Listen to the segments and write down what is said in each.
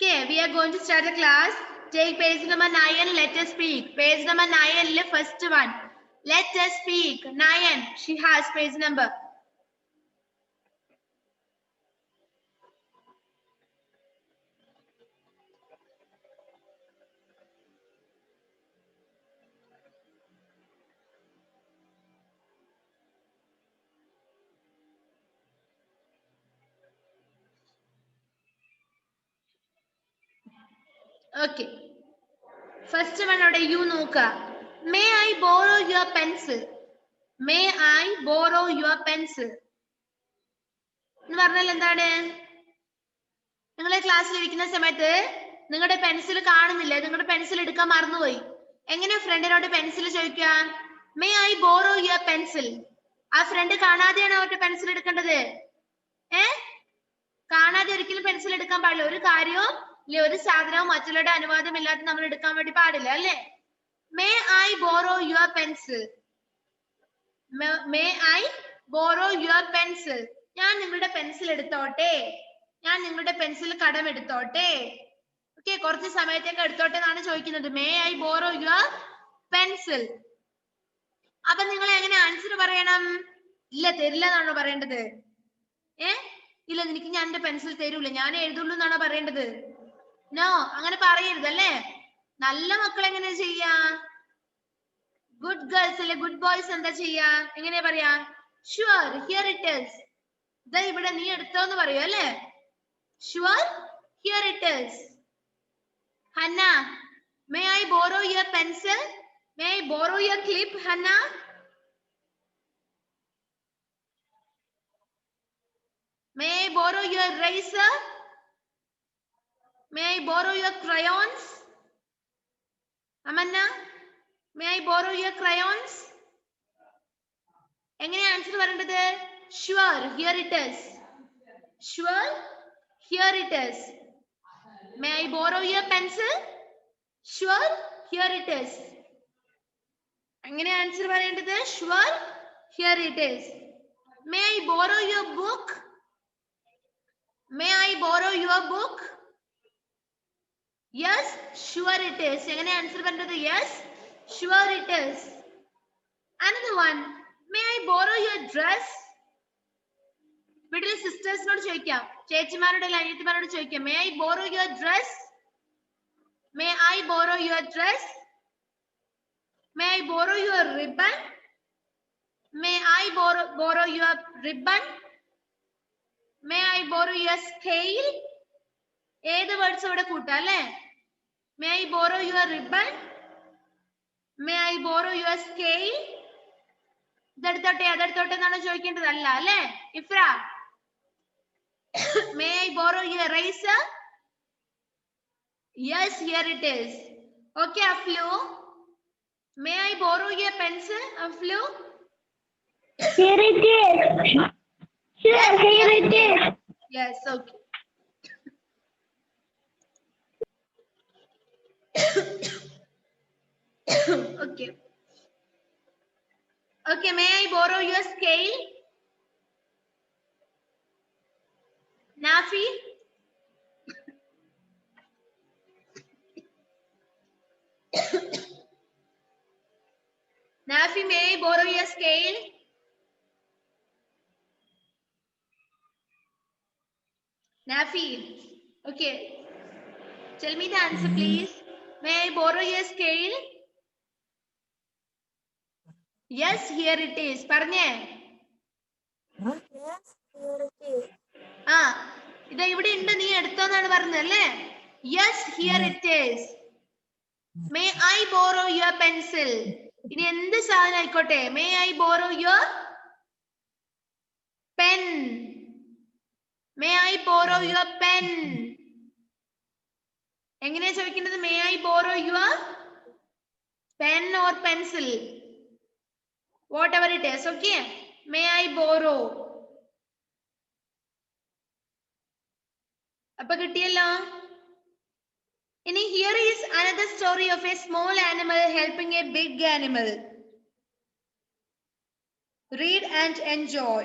Okay, we are going to start the class. Take page number 9. Let us speak. Page number 9, first one. Let us speak. 9. She has page number. Okay. First one, you know. May I borrow your pencil? May I borrow your pencil? നിങ്ങളെ ക്ലാസ്സിൽ ഇരിക്കുന്ന സമയത്ത് നിങ്ങളുടെ pencil കാണുന്നില്ല, നിങ്ങളുടെ pencil എടുക്കാൻ മറന്നുപോയി. എങ്ങനെ ഫ്രണ്ടിനോട് പെൻസിൽ ചോദിക്കുക? May I borrow your pencil? ആ ഫ്രണ്ട് കാണാതെയാണ് അവരുടെ പെൻസിൽ എടുക്കേണ്ടത്. കാണാതെ ഒരിക്കലും പെൻസിൽ എടുക്കാൻ പാടില്ല. ഒരു കാര്യവും ഇല്ല, ഒരു സാധനവും മറ്റുള്ളവരുടെ അനുവാദം ഇല്ലാതെ നമ്മൾ എടുക്കാൻ വേണ്ടി പാടില്ല, അല്ലേ? May I borrow your pencil? May I borrow your pencil? ഞാൻ നിങ്ങളുടെ പെൻസിൽ എടുത്തോട്ടെ, ഞാൻ നിങ്ങളുടെ പെൻസിൽ കടം എടുത്തോട്ടെ. ഓക്കെ, കുറച്ച് സമയത്തേക്ക് എടുത്തോട്ടെ എന്നാണ് ചോദിക്കുന്നത്. May I borrow your pencil? അപ്പൊ നിങ്ങൾ എങ്ങനെ ആൻസർ പറയണം? ഇല്ല, തരില്ല എന്നാണോ പറയേണ്ടത്? ഇല്ല, എനിക്ക് ഞാൻ എന്റെ പെൻസിൽ തരൂല, ഞാൻ എഴുതുള്ളൂ എന്നാണോ പറയേണ്ടത്? നോ, അങ്ങനെ പറയരുത്, അല്ലേ? നല്ല മക്കൾ എങ്ങനെ ചെയ്യാ? ഗുഡ് ഗേൾസ് അല്ലെ, ഗുഡ് ബോയ്സ് എന്താ ചെയ്യാ? എങ്ങനെയാ പറയാ? Sure, here it is. ഇതാ ഇവിടെ, നീ എടുത്തോന്ന് പറയൂ, അല്ലേ? Sure, here it is. Hannah, may I borrow your pencil? May I borrow your clip, Hannah? May I borrow your eraser? May I borrow your crayons? Amanna, may I borrow your crayons? എങ്ങനെ answer പറയേണ്ടത്? Sure, here it is. Sure, here it is. May I borrow your pencil? Sure, here it is. എങ്ങനെ answer പറയേണ്ടത്? Sure, here it is. May I borrow your book? May I borrow your book? Yes, sure it is. എങ്ങനെ answer പറയേണ്ടത്? Yes, sure it is. Another one. May I borrow your dress? വീട്ടിലെ സിസ്റ്റേഴ്സിനോട് ചോദിക്കാം, ചേച്ചിമാരോട് അല്ല അനിയത്തിമാരോട് ചോദിക്കാം. May I borrow your dress? May I borrow your dress? May I borrow your ribbon? May I borrow your ribbon? May I borrow your scale? ഏത് words ഇവിടെ കൂട്ടാം, അല്ലേ? May I borrow your ribbon? May I borrow your scale? ഇതെടുത്തോട്ടെ അതെടുത്തോട്ടെ എന്നാണ് ചോദിക്കേണ്ടത്, അല്ല, അല്ലേ? ഇഫ്ര, May I borrow your eraser? Yes, here it is. Okay, Aflu, may I borrow your pencil, Aflu? Here it is. Sure, here it is. Yes, okay. Okay. Okay, may I borrow your scale? Nafi? Nafi, may I borrow your scale? Nafi, okay. Tell me the answer, please. May I borrow your scale? Yes, here it is. പറഞ്ഞേ. Yes, here it is. ഇതാ ഇവിടെ ഉണ്ട്, നീ എടുത്തോന്നാണ് പറഞ്ഞല്ലേ? Yes, here it is. May I borrow your pencil? ഇനി എന്ത് സാധനം ആയിക്കോട്ടെ. May I borrow your pen? May I borrow your pen? എങ്ങനെയാ ചോദിക്കേണ്ടത്? May I borrow your pen or pencil? Whatever it is, okay? May I borrow? അപ്പൊ കിട്ടിയല്ലോ. ഇനി here is another story of a small animal helping a big animal. Read and enjoy.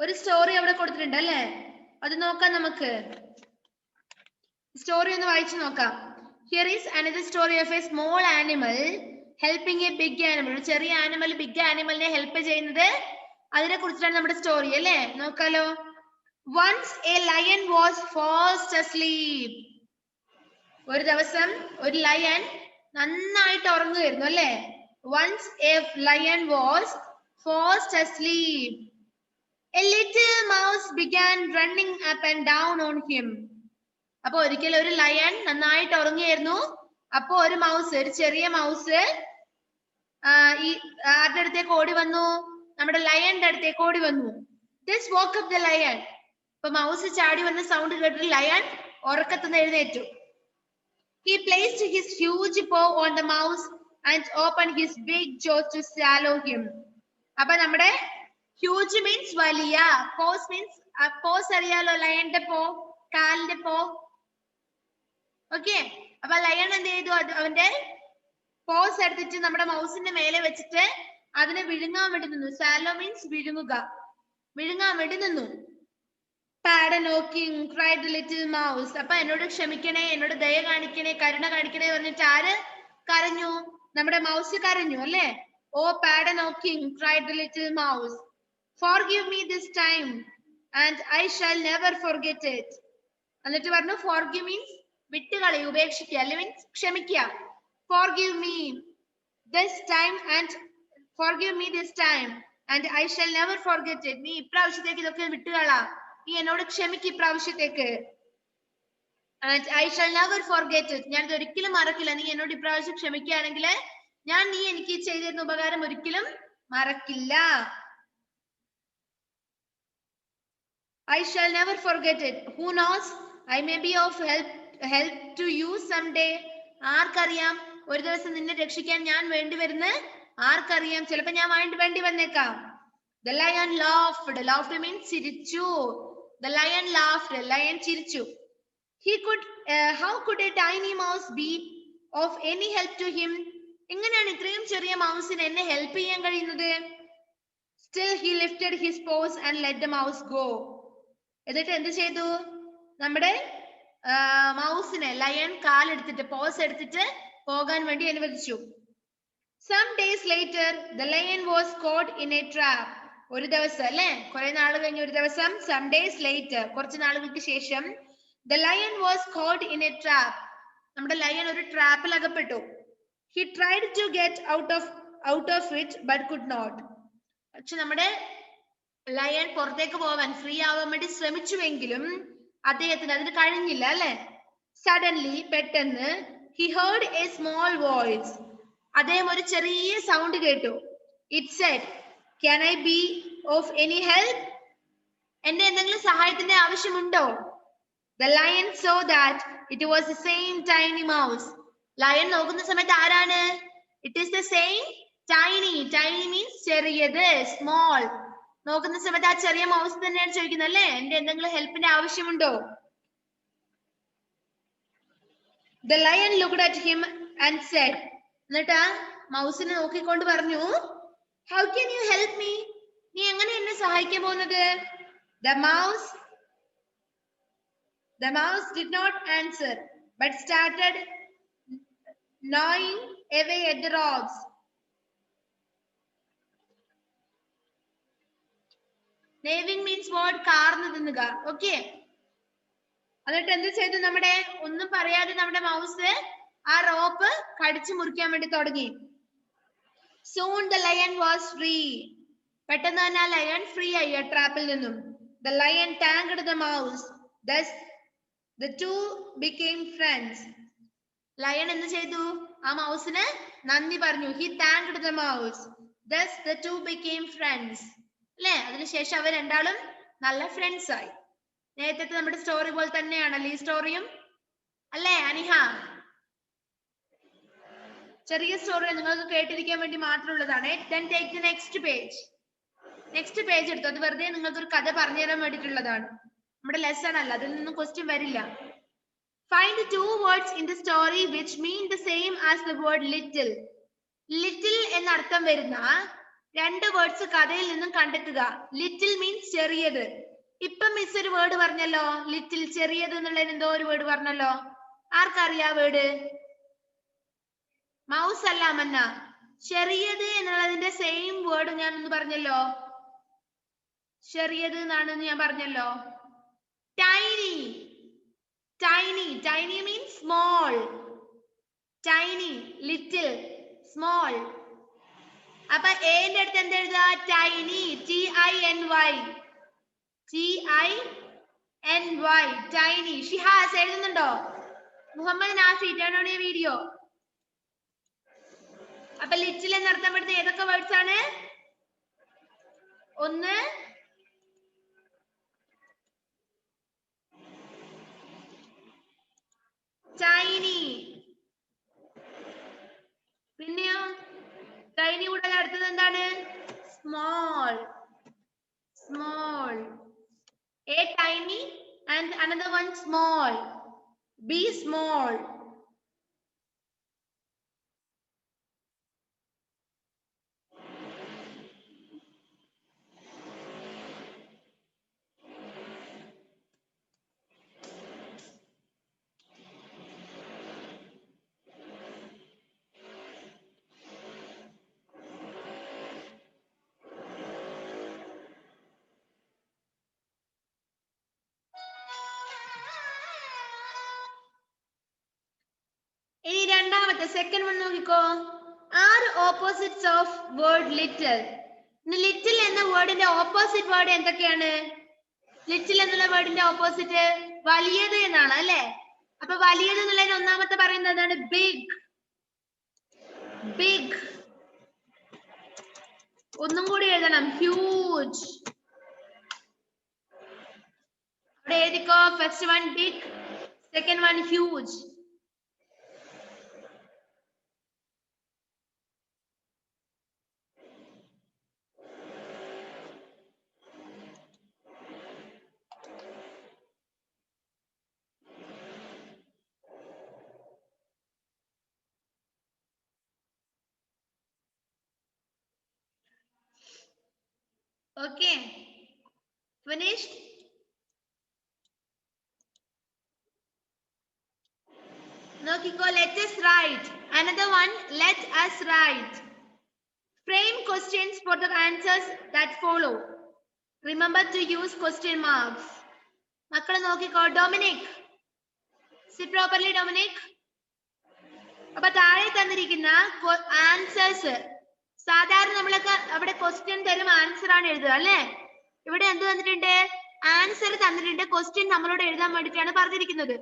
ഒരു story അവിടെ കൊടുത്തിട്ടുണ്ട് അല്ലേ? അത് നോക്കാം നമുക്ക്. സ്റ്റോറി ഒന്ന് വായിച്ചു നോക്കാം. Here is another story of a small animal helping a big animal. ഒരു ചെറിയ ആനിമൽ ബിഗ് ആനിമലിനെ ഹെൽപ്പ് ചെയ്യുന്നത്, അതിനെ കുറിച്ചാണ് നമ്മുടെ സ്റ്റോറി അല്ലേ? നോക്കാലോ. Once a lion was fast asleep. ഒരു ദിവസം ഒരു ലയൺ നന്നായിട്ട് ഉറങ്ങുകയായിരുന്നു അല്ലേ? Once a lion was fast asleep. A little mouse began running up and down on him. അപ്പൊ ഒരിക്കൽ ഒരു ലയൺ നന്നായിട്ട് ഉറങ്ങിയായിരുന്നു. അപ്പൊ ഒരു മൗസ്, ഒരു ചെറിയ മൗസ് ഈ ആരുടെ അടുത്തേക്ക് ഓടി വന്നു? നമ്മുടെ ലയന്റെ അടുത്തേക്ക് ഓടി വന്നു. This woke up the lion. അപ്പൊ മൗസ് ചാടി വന്ന സൗണ്ട് കേട്ടിട്ട് ലയൺ ഉറക്കത്തുനിന്ന് എഴുന്നേറ്റു. He placed his huge paw on the mouse and opened his big jaws to swallow him. അപ്പൊ നമ്മുടെ ഹ്യൂജ് മീൻസ് വലിയ, പോസ് മീൻസ് പോസ് അറിയാലോ, ലയന്റെ പോ, കാലിന്റെ പോ. ഓക്കെ, അപ്പൊ ലയൺ എന്ത് ചെയ്തു? അവന്റെ പോസ് എടുത്തിട്ട് നമ്മുടെ മൗസിന്റെ മേലെ വെച്ചിട്ട് അതിനെ വിഴുങ്ങാൻ വേണ്ടി നിന്നു. സാലോ മീൻസ് വിഴുങ്ങുക, വിഴുങ്ങാൻ വേണ്ടി നിന്നു. Pardon, O king, cried the little mouse. അപ്പൊ എന്നോട് ക്ഷമിക്കണേ, എന്നോട് ദയ കാണിക്കണേ, കരുണ കാണിക്കണേ പറഞ്ഞിട്ട് ആര് കരഞ്ഞു? നമ്മുടെ മൗസ് കരഞ്ഞു അല്ലേ? Oh, pardon, O king, cried the little mouse. Forgive me this time and I shall never forget it. എന്നിട്ട് പറഞ്ഞു forgive means വിട്ടുകളി, ഉപേക്ഷിക്കുക, അല്ലെ മീൻസ് ക്ഷമിക്കുക. Forgive me this time and forgive me this time and I shall never forget it. നീ ഇപ്രാവശ്യത്തേക്ക് ഇതൊക്കെ വിട്ടുകളാ, നീ എന്നോട് ക്ഷമിക്ക് ഇപ്രാവശ്യത്തേക്ക്. And I shall never forget it. ഞാൻ ഇത് ഒരിക്കലും മറക്കില്ല. നീ എന്നോട് ഇപ്രാവശ്യം ക്ഷമിക്കുകയാണെങ്കിൽ ഞാൻ നീ എനിക്ക് ചെയ്തിരുന്ന ഉപകാരം ഒരിക്കലും മറക്കില്ല. I shall never forget it. Who knows? I may be of help to you someday. ആർക്കറിയാം, ഒരു ദിവസം നിന്നെ രക്ഷിക്കാൻ ഞാൻ വേണ്ടി വരുന്ന ആർക്കറിയാം, ചിലപ്പോൾ ഞാൻ വേണ്ടി വന്നേക്കാം. The lion laughed. Laughed means ചിരിച്ചു. The lion laughed. Lion ചിരിച്ചു. How could a tiny mouse be of any help to him? എങ്ങനെയാണ് ഇത്രയും ചെറിയ മൗസിന് എന്നെ ഹെൽപ്പ് ചെയ്യാൻ കഴിയുന്നത്? Still he lifted his paws and let the mouse go. എന്നിട്ട് എന്ത് ചെയ്തു? നമ്മുടെ മൗസിനെ ലയൺ കാലെടുത്തിട്ട്, പോസ് എടുത്തിട്ട് പോകാൻ വേണ്ടി അനുവദിച്ചു. Some days later the lion was caught in a trap. ഒരു ദിവസം അല്ലേ, കുറെ നാൾ കഴിഞ്ഞ് ഒരു ദിവസം, some days later, കുറച്ച് നാളുകൾക്ക് ശേഷം, the lion was caught in a trap. നമ്മുടെ ലയൺ ഒരു ട്രാപ്പിൽ അകപ്പെട്ടു. He tried to get out of it but could not. പക്ഷെ നമ്മുടെ ലയൺ പുറത്തേക്ക് പോവാൻ, ഫ്രീ ആവാൻ വേണ്ടി ശ്രമിച്ചുവെങ്കിലും അദ്ദേഹത്തിന് അതിന് കഴിഞ്ഞില്ല അല്ലെ? Suddenly, പെട്ടെന്ന്, he heard a small voice. അദ്ദേഹം ഒരു ചെറിയ സൗണ്ട് കേട്ടു. It said, can I be of any help? എന്റെ എന്തെങ്കിലും സഹായത്തിന്റെ ആവശ്യമുണ്ടോ? The lion saw that it was the same tiny mouse. Lion നോക്കുന്ന സമയത്ത് ആരാണ്? It is the same tiny. Tiny means ചെറിയത്, small. നോക്കുന്ന സമയത്ത് ആ ചെറിയ മൗസ് തന്നെയാണ് ചോദിക്കുന്നത് അല്ലേ, എന്റെ എന്തെങ്കിലും ഹെൽപ്പിന്റെ ആവശ്യമുണ്ടോ? The lion looked at him and said, എന്നിട്ട് ആ മൗസിനെ നോക്കിക്കൊണ്ട് പറഞ്ഞു, how can you help me? നീ എങ്ങനെ എന്നെ സഹായിക്കാൻ പോകുന്നത്? The mouse did not answer but started gnawing away at the rocks. Gnawing means what? കാർന്ന് തിന്നുക. ഓക്കെ, എന്നിട്ട് എന്ത് ചെയ്തു? നമ്മുടെ ഒന്നും പറയാതെ നമ്മുടെ മൗസ് ആ റോപ്പ് കടിച്ചു മുറിക്കാൻ വേണ്ടി തുടങ്ങി. Soon the lion was free. പെട്ടെന്ന് തന്നെ ആ ലയൺ ഫ്രീ ആയി ആ ട്രാപ്പിൽ നിന്നും. The lion thanked the mouse. Thus the two became friends. Lion എന്ത് ചെയ്തു? ആ മൗസിന് നന്ദി പറഞ്ഞു. He thanked the mouse. Thus the two became friends. അല്ലെ? അതിനുശേഷം അവർ രണ്ടാളും നല്ല ഫ്രണ്ട്സ് ആയി. നേരത്തെ നമ്മുടെ സ്റ്റോറി പോലെ തന്നെയാണല്ലേ ഈ സ്റ്റോറിയും അല്ലേ അനിഹ? ചെറിയ സ്റ്റോറി നിങ്ങൾക്ക് കേട്ടിരിക്കാൻ വേണ്ടി മാത്രമുള്ളതാണ്. Then take the next page. Next page എടുത്തു. അത് വെറുതെ നിങ്ങൾക്ക് ഒരു കഥ പറഞ്ഞു തരാൻ വേണ്ടിയിട്ടുള്ളതാണ്. നമ്മുടെ ലെസൺ അല്ല, അതിൽ നിന്നും ക്വസ്റ്റ്യൻ വരില്ല. Find two words in the story which mean the same as the word little. Little എന്നർത്ഥം വരുന്ന രണ്ട് വേർഡ്സ് കഥയിൽ നിന്നും കണ്ടെത്തുക. ലിറ്റിൽ മീൻസ് ചെറിയത്. ഇപ്പൊ മിസ് ഒരു വേർഡ് പറഞ്ഞല്ലോ, ലിറ്റിൽ, ചെറിയത് എന്നുള്ളതിന് എന്തോ ഒരു വേർഡ് പറഞ്ഞല്ലോ. ആർക്കറിയാ വേർഡ്? മൗസ് അല്ല മന്ന. ചെറിയത് എന്നുള്ളതിന്റെ സെയിം വേർഡ് ഞാൻ ഒന്ന് പറഞ്ഞല്ലോ. ചെറിയത് എന്നാണെന്ന് ഞാൻ പറഞ്ഞല്ലോ. Tiny. Tiny. Tiny means small. Tiny, little, small. അപ്പൊ എന്റെ അടുത്ത് എന്ത് എഴുതുക? Tiny. TINY. TINY. Tiny. Shihas എഴുതുന്നുണ്ടോ? Muhammad Nafi, turn on your video. അപ്പൊ ലിറ്റിൽ എന്നർത്ഥം പെടുന്ന ഏതൊക്കെ വേർഡ്സ് ആണ്? ഒന്ന് ടൈനി. പിന്നെയോ ടൈനി കൂടെ അടുത്തത് എന്താണ്? Small. Small. A tiny and another one small. Be small. ഇനി രണ്ടാമത്തെ സെക്കൻഡ് വൺ നോക്കിക്കോ. ആറ് opposites of word little. Little എന്ന വേർഡിന്റെ ഓപ്പോസിറ്റ് വേർഡ് എന്തൊക്കെയാണ്? ലിറ്റിൽ എന്നുള്ള വേർഡിന്റെ ഓപ്പോസിറ്റ് വലിയത് എന്നാണ് അല്ലെ? അപ്പൊ വലിയത് എന്നുള്ളതിന് ഒന്നാമത്തെ പറയുന്നത് എന്താണ്? ബിഗ്. ബിഗ്. ഒന്നും കൂടി എഴുതണം, ഹ്യൂജ്. അവിടെ എഴുതിക്കോ. First one big, second one huge. Okay, finished? Nokiko, let us write. Another one, let us write. Frame questions for the answers that follow. Remember to use question marks. Makkale nokiko. Dominic, sit properly, Dominic. അപ്പൊ താഴെ തന്നിരിക്കുന്ന answers സാധാരണ നമ്മളൊക്കെ അവിടെ question തരും, answer ആണ് എഴുതുക അല്ലെ? ഇവിടെ എന്ത് തന്നിട്ടുണ്ട്? ആൻസർ തന്നിട്ടുണ്ട്. ക്വസ്റ്റ്യൻ നമ്മളോട് എഴുതാൻ വേണ്ടിയിട്ടാണ് പറഞ്ഞിരിക്കുന്നത്.